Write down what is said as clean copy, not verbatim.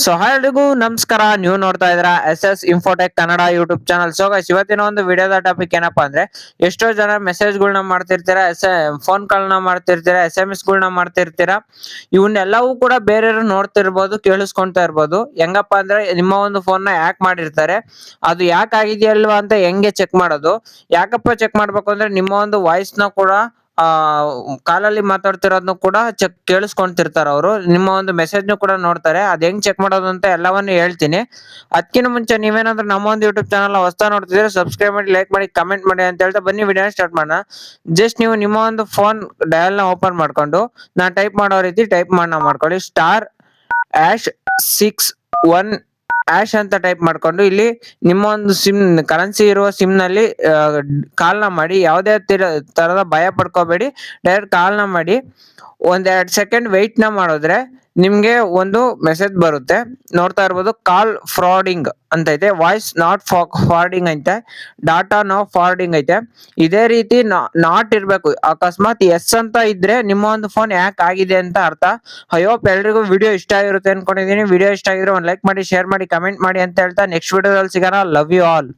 So ಎಲ್ರಿಗೂ ನಮಸ್ಕಾರ. ನೀವು ನೋಡ್ತಾ ಇದ್ರ SS Infotech Kannada YouTube channel. So guys, ಇವತ್ತಿನ ಒಂದು ವಿಡಿಯೋದ ಟಾಪಿಕ್ ಏನಪ್ಪಾ ಅಂದ್ರೆ, ಎಷ್ಟೋ ಜನ ಮೆಸೇಜ್ಗಳನ್ನ ಮಾಡ್ತಿರ್ತೀರಾ, ಫೋನ್ ಕಾಲ್ನ ಮಾಡ್ತಿರ್ತೀರಾ, SMS ಗಳನ್ನ ಮಾಡ್ತಿರ್ತೀರಾ. ಇವನ್ನೆಲ್ಲವೂ ಕೂಡ ಬೇರೆಯವರು ನೋಡ್ತಿರ್ಬೋದು, ಕೇಳಿಸ್ಕೊಂತಾ ಇರ್ಬೋದು. ಹೆಂಗಪ್ಪ ಅಂದ್ರೆ, ನಿಮ್ಮ ಒಂದು ಫೋನ್ ನ ಹ್ಯಾಕ್ ಮಾಡಿರ್ತಾರೆ. ಅದು ಯಾಕೆ ಆಗಿದೆಯಲ್ವಾ ಅಂತ ಹೆಂಗೆ ಚೆಕ್ ಮಾಡೋದು? ಯಾಕಪ್ಪ ಚೆಕ್ ಮಾಡ್ಬೇಕು ಅಂದ್ರೆ, ನಿಮ್ಮ ಒಂದು ವಾಯ್ಸ್ ನ ಕೂಡ ಆ ಕಾಲಲ್ಲಿ ಮಾತಾಡ್ತಿರೋದ್ನು ಕೂಡ ಕೇಳಿಸ್ಕೊಂತಿರ್ತಾರ ಅವರು. ನಿಮ್ಮ ಒಂದು ಮೆಸೇಜ್ನು ಕೂಡ ನೋಡ್ತಾರೆ. ಅದ್ ಹೆಂಗ್ ಚೆಕ್ ಮಾಡೋದು ಅಂತ ಎಲ್ಲವನ್ನು ಹೇಳ್ತೀನಿ. ಅದಕ್ಕಿಂತ ಮುಂಚೆ ನೀವೇನಾದ್ರೂ ನಮ್ಮ ಒಂದು ಯೂಟ್ಯೂಬ್ ಚಾನಲ್ ಹೊಸದಾಗಿ ನೋಡ್ತಿದ್ರೆ ಸಬ್ಸ್ಕ್ರೈಬ್ ಮಾಡಿ, ಲೈಕ್ ಮಾಡಿ, ಕಮೆಂಟ್ ಮಾಡಿ ಅಂತ ಹೇಳ್ತಾ ಬನ್ನಿ ವಿಡಿಯೋ ಸ್ಟಾರ್ಟ್ ಮಾಡೋಣ. ಜಸ್ಟ್ ನೀವು ನಿಮ್ಮ ಒಂದು ಫೋನ್ ಡಯಲ್ ನ ಓಪನ್ ಮಾಡ್ಕೊಂಡು ನಾನು ಟೈಪ್ ಮಾಡೋ ರೀತಿ ಟೈಪ್ ಮಾಡ್ಕೊಳ್ಳಿ. *6 1 # ಅಂತ ಟೈಪ್ ಮಾಡ್ಕೊಂಡು ಇಲ್ಲಿ ನಿಮ್ಮ ಒಂದು ಸಿಮ್ ಕರೆನ್ಸಿ ಇರುವ ಸಿಮ್ ನಲ್ಲಿ ಕಾಲ್ನ ಮಾಡಿ. ಯಾವುದೇ ತರದ ಭಯ ಪಡ್ಕೋಬೇಡಿ, ಡೈರೆಕ್ಟ್ ಕಾಲ್ನ ಮಾಡಿ. 1-2 ಸೆಕೆಂಡ್ ವೆಯ್ಟ್ ನ ಮಾಡಿದ್ರೆ ನಿಮ್ಗೆ ಒಂದು ಮೆಸೇಜ್ ಬರುತ್ತೆ. ನೋಡ್ತಾ ಇರ್ಬೋದು, ಕಾಲ್ ಫ್ರಾಡಿಂಗ್ ಅಂತ ಐತೆ, ವಾಯ್ಸ್ ನಾಟ್ ಫಾರ್ವರ್ಡಿಂಗ್ ಐತೆ, ಡಾಟಾ ನೋ ಫಾರ್ವರ್ಡಿಂಗ್ ಐತೆ. ಇದೇ ರೀತಿ ನಾಟ್ ಇರ್ಬೇಕು. ಅಕಸ್ಮಾತ್ ಎಸ್ ಅಂತ ಇದ್ರೆ ನಿಮ್ಮ ಒಂದು ಫೋನ್ ಹ್ಯಾಕ್ ಆಗಿದೆ ಅಂತ ಅರ್ಥ. ಐ ಹೋಪ್ ಎಲ್ರಿಗೂ ವಿಡಿಯೋ ಇಷ್ಟ ಆಗಿರುತ್ತೆ ಅನ್ಕೊಂಡಿದೀನಿ. ವಿಡಿಯೋ ಇಷ್ಟ ಆಗಿದ್ರೆ ಒಂದು ಲೈಕ್ ಮಾಡಿ, ಶೇರ್ ಮಾಡಿ, ಕಮೆಂಟ್ ಮಾಡಿ ಅಂತ ಹೇಳ್ತಾ ನೆಕ್ಸ್ಟ್ ವಿಡಿಯೋದಲ್ಲಿ ಸಿಗೋಣ. Love you all.